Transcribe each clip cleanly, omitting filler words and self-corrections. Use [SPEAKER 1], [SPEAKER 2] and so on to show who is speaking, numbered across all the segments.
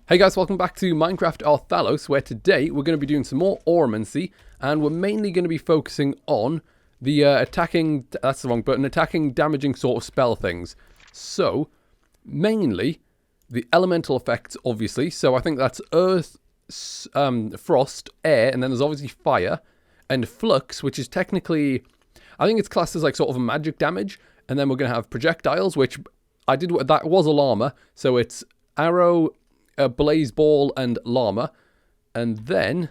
[SPEAKER 1] Hey guys, welcome back to Minecraft Arthalos, where today we're going to be doing some more Auromancy, and we're mainly going to be focusing on the attacking, that's the wrong button, attacking, damaging sort of spell things. So, mainly, the elemental effects, obviously, so I think that's earth, frost, air, and then there's obviously fire, and flux, which is technically, I think it's classed as like sort of a magic damage, and then we're going to have projectiles, which that was a llama, so it's arrow, blaze ball and llama, and then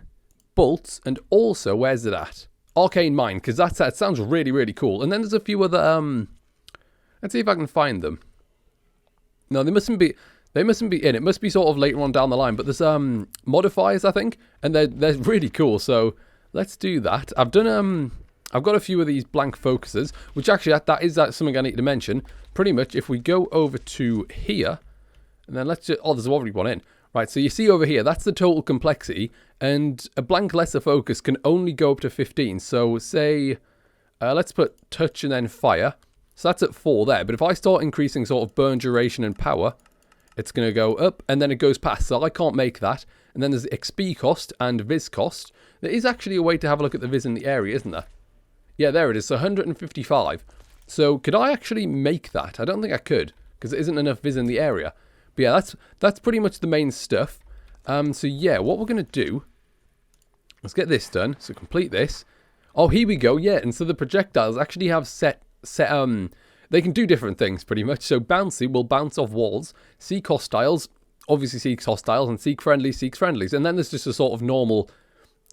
[SPEAKER 1] bolts, and also where's it at? Arcane Mine, because that sounds really cool. And then there's a few other let's see if I can find them. No, they mustn't be in. It must be sort of later on down the line, but there's modifiers, I think, and they're really cool. So let's do that. I've got a few of these blank focuses, which actually that's something I need to mention. Pretty much if we go over to here, and then let's just... Oh, there's already one in. Right, so you see over here, that's the total complexity. And a blank lesser focus can only go up to 15. So say... let's put touch and then fire. So that's at 4 there. But if I start increasing sort of burn duration and power, it's going to go up and then it goes past. So I can't make that. And then there's the XP cost and Viz cost. There is actually a way to have a look at the Viz in the area, isn't there? Yeah, there it is. So 155. So could I actually make that? I don't think I could, because there isn't enough Viz in the area. But yeah, that's pretty much the main stuff. So yeah, what we're going to do, let's get this done. So complete this. Oh, here we go. Yeah, and so the projectiles actually have set they can do different things pretty much. So bouncy will bounce off walls. Seek hostiles, obviously seeks hostiles, and seek friendly seeks friendlies. And then there's just a sort of normal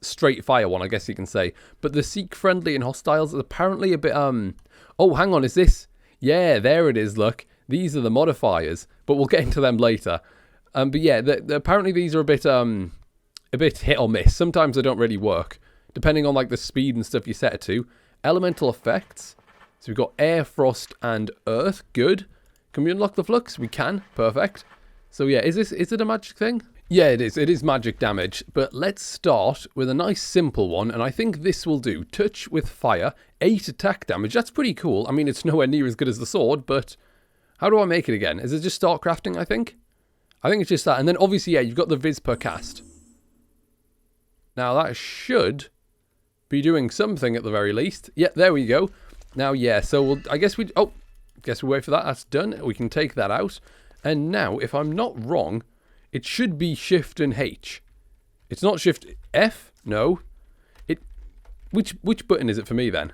[SPEAKER 1] straight fire one, I guess you can say. But the seek friendly and hostiles is apparently a bit oh, hang on, is this? Yeah, there it is, look. These are the modifiers, but we'll get into them later. But yeah, apparently these are a bit hit or miss. Sometimes they don't really work, depending on like the speed and stuff you set it to. Elemental effects. So we've got air, frost, and earth. Good. Can we unlock the flux? We can. Perfect. So yeah, is it a magic thing? Yeah, it is. It is magic damage. But let's start with a nice simple one, and I think this will do. Touch with fire, 8 attack damage. That's pretty cool. I mean, it's nowhere near as good as the sword, but... How do I make it again? Is it just start crafting, I think? I think it's just that. And then obviously, yeah, you've got the Viz per cast. Now, that should be doing something at the very least. Yeah, there we go. Now, yeah, so I guess we... Oh, guess we'll wait for that. That's done. We can take that out. And now, if I'm not wrong, it should be Shift and H. It's not Shift F? No. Which button is it for me, then?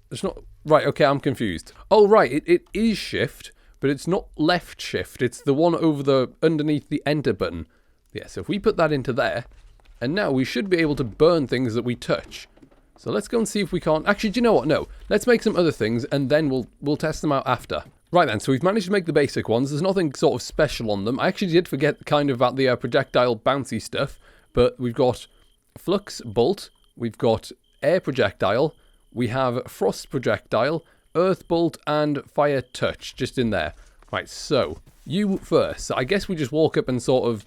[SPEAKER 1] It's not... Right, okay, I'm confused. Oh, right, it is Shift, but it's not left Shift. It's the one underneath the Enter button. Yeah, so if we put that into there, and now we should be able to burn things that we touch. So let's go and see if we can't... Actually, do you know what? No. Let's make some other things, and then we'll test them out after. Right then, so we've managed to make the basic ones. There's nothing sort of special on them. I actually did forget kind of about the projectile bouncy stuff, but we've got flux bolt, we've got air projectile, we have frost projectile, earth bolt, and fire touch just in there. Right, so you first. So I guess we just walk up and sort of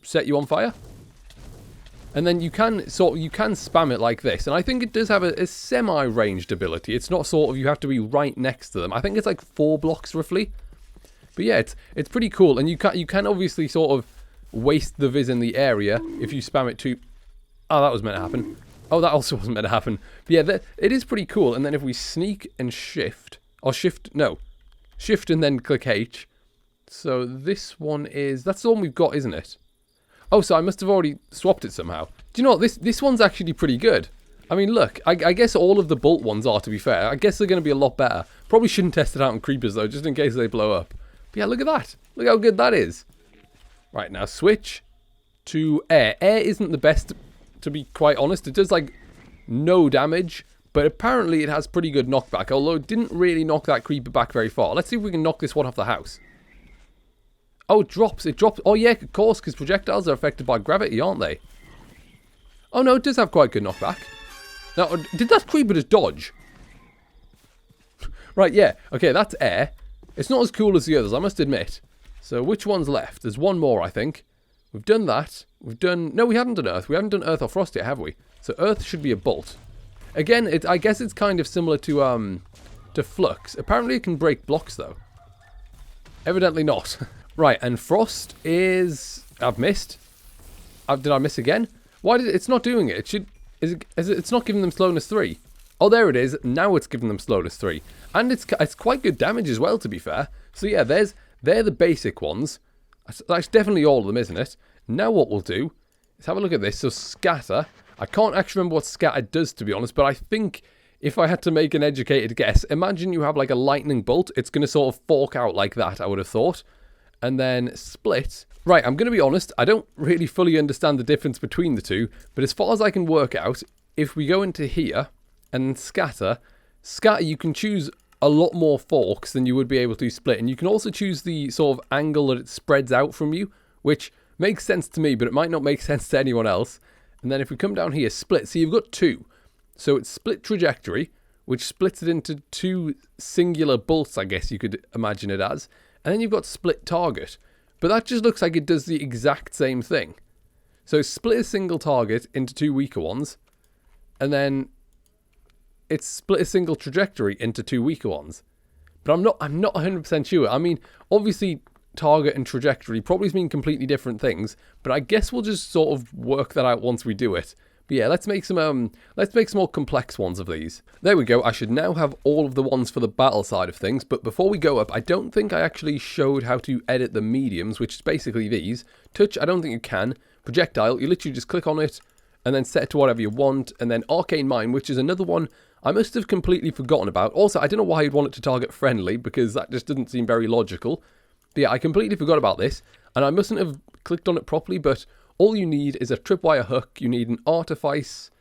[SPEAKER 1] set you on fire. And then you can spam it like this. And I think it does have a semi-ranged ability. It's not sort of you have to be right next to them. I think it's like 4 blocks roughly. But yeah, it's pretty cool. And you can obviously sort of waste the Viz in the area if you spam it too. Oh, that was meant to happen. Oh, that also wasn't meant to happen. But yeah, it is pretty cool. And then if we sneak and shift... Or shift... No. Shift and then click H. So this one is... That's the one we've got, isn't it? Oh, so I must have already swapped it somehow. Do you know what? This one's actually pretty good. I mean, look. I guess all of the bolt ones are, to be fair. I guess they're going to be a lot better. Probably shouldn't test it out on creepers, though, just in case they blow up. But yeah, look at that. Look how good that is. Right, now switch to air. Air isn't the best... To be quite honest, it does like no damage, but apparently it has pretty good knockback, although it didn't really knock that creeper back very far. Let's see if we can knock this one off the house. Oh, it drops. Oh yeah, of course, because projectiles are affected by gravity, aren't they? Oh no, it does have quite good knockback. Now, did that creeper just dodge? Right, yeah. Okay, that's air. It's not as cool as the others, I must admit. So which one's left? There's one more, I think. We've done that. We've done... No, we haven't done earth. We haven't done earth or frost yet, have we? So earth should be a bolt. Again, I guess it's kind of similar to flux. Apparently it can break blocks, though. Evidently not. Right, and frost is... I've missed. Did I miss again? Why did it's not doing it? It should... It's not giving them slowness 3. Oh, there it is. Now it's giving them slowness 3. And it's quite good damage as well, to be fair. So yeah, they're the basic ones. That's definitely all of them, isn't it? Now what we'll do is have a look at this. So scatter. I can't actually remember what scatter does, to be honest, but I think if I had to make an educated guess, imagine you have like a lightning bolt. It's going to sort of fork out like that, I would have thought. And then split. Right, I'm going to be honest, I don't really fully understand the difference between the two, but as far as I can work out, if we go into here and scatter, you can choose a lot more forks than you would be able to split, and you can also choose the sort of angle that it spreads out from you, which makes sense to me, but it might not make sense to anyone else. And then if we come down here, split, so you've got 2. So it's split trajectory, which splits it into 2 singular bolts, I guess you could imagine it as. And then you've got split target. But that just looks like it does the exact same thing. So split a single target into 2 weaker ones. And then it's split a single trajectory into 2 weaker ones. But I'm not 100% sure. I mean, obviously target and trajectory probably mean completely different things, but I guess we'll just sort of work that out once we do it. But yeah, let's make some more complex ones of these. There we go. I should now have all of the ones for the battle side of things, but before we go up, I don't think I actually showed how to edit the mediums, which is basically these. Touch, I don't think you can. Projectile, you literally just click on it and then set it to whatever you want, and then Arcane Mine, which is another one I must have completely forgotten about. Also, I don't know why you'd want it to target friendly, because that just doesn't seem very logical. But yeah, I completely forgot about this, and I mustn't have clicked on it properly, but all you need is a tripwire hook, you need an artifice,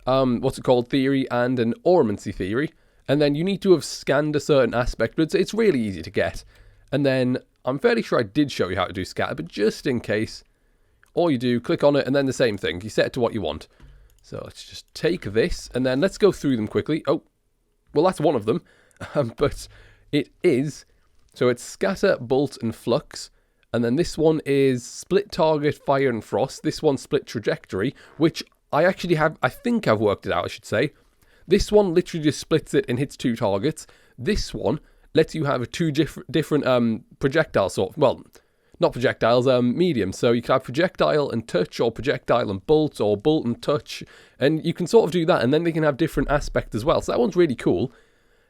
[SPEAKER 1] theory, and an Auromancy theory, and then you need to have scanned a certain aspect, but it's really easy to get. And then, I'm fairly sure I did show you how to do scatter, but just in case, all you do, click on it, and then the same thing, you set it to what you want. So let's just take this, and then let's go through them quickly. Oh, well that's one of them, but it is, so it's scatter, bolt, and flux. And then this one is split target, fire and frost. This one split trajectory, which I actually have, I think I've worked it out, I should say. This one literally just splits it and hits 2 targets. This one lets you have 2 different projectile sort, well, not projectiles, mediums. So you can have projectile and touch, or projectile and bolt, or bolt and touch. And you can sort of do that, and then they can have different aspects as well. So that one's really cool.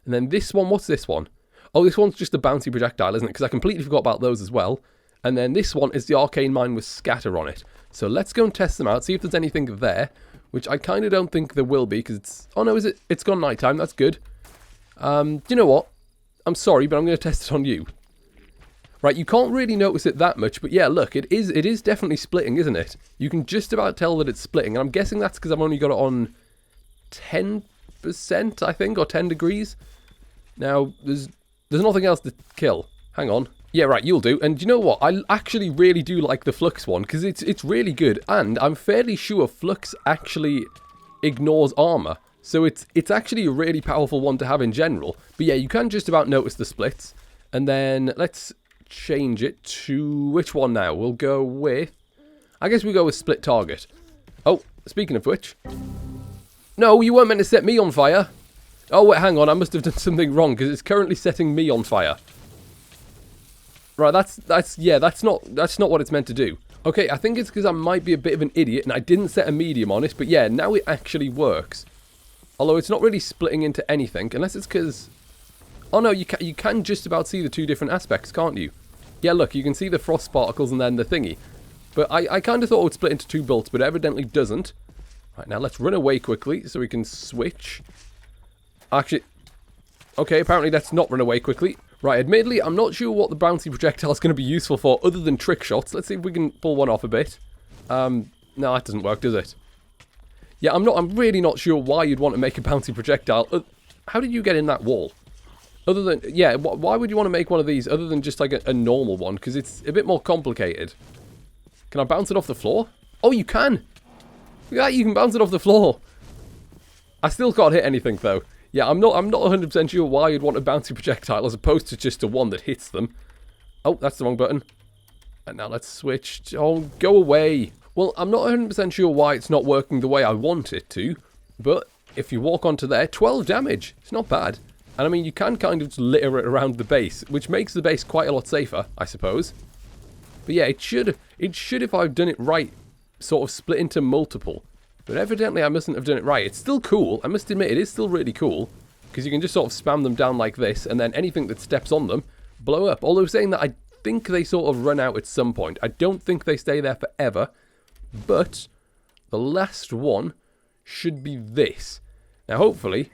[SPEAKER 1] And then this one, what's this one? Oh, this one's just a bouncy projectile, isn't it? Because I completely forgot about those as well. And then this one is the Arcane Mine with scatter on it. So let's go and test them out, see if there's anything there, which I kind of don't think there will be, because it's... Oh no, is it? It's gone nighttime, that's good. Do you know what? I'm sorry, but I'm going to test it on you. Right, you can't really notice it that much, but yeah, look, it is definitely splitting, isn't it? You can just about tell that it's splitting, and I'm guessing that's because I've only got it on 10%, I think, or 10 degrees. Now, there's nothing else to kill. Hang on. Yeah, right, you'll do. And you know what? I actually really do like the Flux one, because it's really good. And I'm fairly sure Flux actually ignores armor. So it's actually a really powerful one to have in general. But yeah, you can just about notice the splits. And then let's change it to... Which one now? We'll go with... I guess we'll go with split target. Oh, speaking of which... No, you weren't meant to set me on fire. Oh, wait, hang on. I must have done something wrong, because it's currently setting me on fire. Right, that's not what it's meant to do. Okay, I think it's because I might be a bit of an idiot and I didn't set a medium on it, but yeah, now it actually works. Although it's not really splitting into anything, unless it's because... Oh no, you can just about see the 2 different aspects, can't you? Yeah, look, you can see the frost particles and then the thingy. But I kind of thought it would split into 2 bolts, but it evidently doesn't. Right, now let's run away quickly so we can switch. Actually... Okay, apparently let's not run away quickly. Right, admittedly, I'm not sure what the bouncy projectile is going to be useful for other than trick shots. Let's see if we can pull one off a bit. No, that doesn't work, does it? Yeah, I'm really not sure why you'd want to make a bouncy projectile. How did you get in that wall? Other than, yeah, why would you want to make one of these other than just like a normal one? Because it's a bit more complicated. Can I bounce it off the floor? Oh, you can! Look at that, you can bounce it off the floor. I still can't hit anything, though. Yeah, I'm not 100% sure why you'd want a bouncy projectile as opposed to just a one that hits them. Oh, that's the wrong button. And now let's switch. Oh, go away. Well, I'm not 100% sure why it's not working the way I want it to. But if you walk onto there, 12 damage. It's not bad. And I mean, you can kind of just litter it around the base, which makes the base quite a lot safer, I suppose. But yeah, it should, if I've done it right, sort of split into multiple. But evidently I mustn't have done it right. It's still cool. I must admit, it is still really cool. Because you can just sort of spam them down like this, and then anything that steps on them, blow up. Although saying that, I think they sort of run out at some point. I don't think they stay there forever. But the last one should be this. Now, hopefully...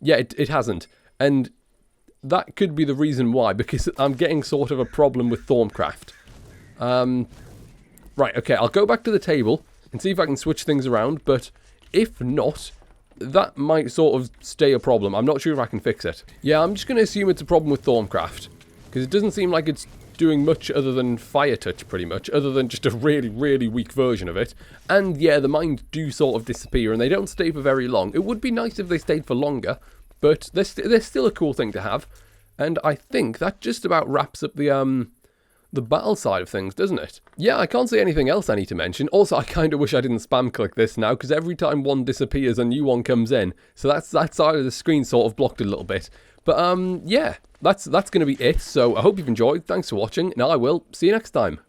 [SPEAKER 1] Yeah, it hasn't. And that could be the reason why, because I'm getting sort of a problem with Thaumcraft. Right, okay, I'll go back to the table and see if I can switch things around, but if not, that might sort of stay a problem. I'm not sure if I can fix it. Yeah, I'm just going to assume it's a problem with Thaumcraft, because it doesn't seem like it's doing much other than Fire Touch, pretty much, other than just a really, really weak version of it. And yeah, the mines do sort of disappear, and they don't stay for very long. It would be nice if they stayed for longer, but they're still a cool thing to have. And I think that just about wraps up the battle side of things, doesn't it? Yeah, I can't see anything else I need to mention. Also, I kind of wish I didn't spam click this now, because every time one disappears, a new one comes in. So that side of the screen sort of blocked a little bit. But yeah, that's going to be it. So I hope you've enjoyed. Thanks for watching, and I will see you next time.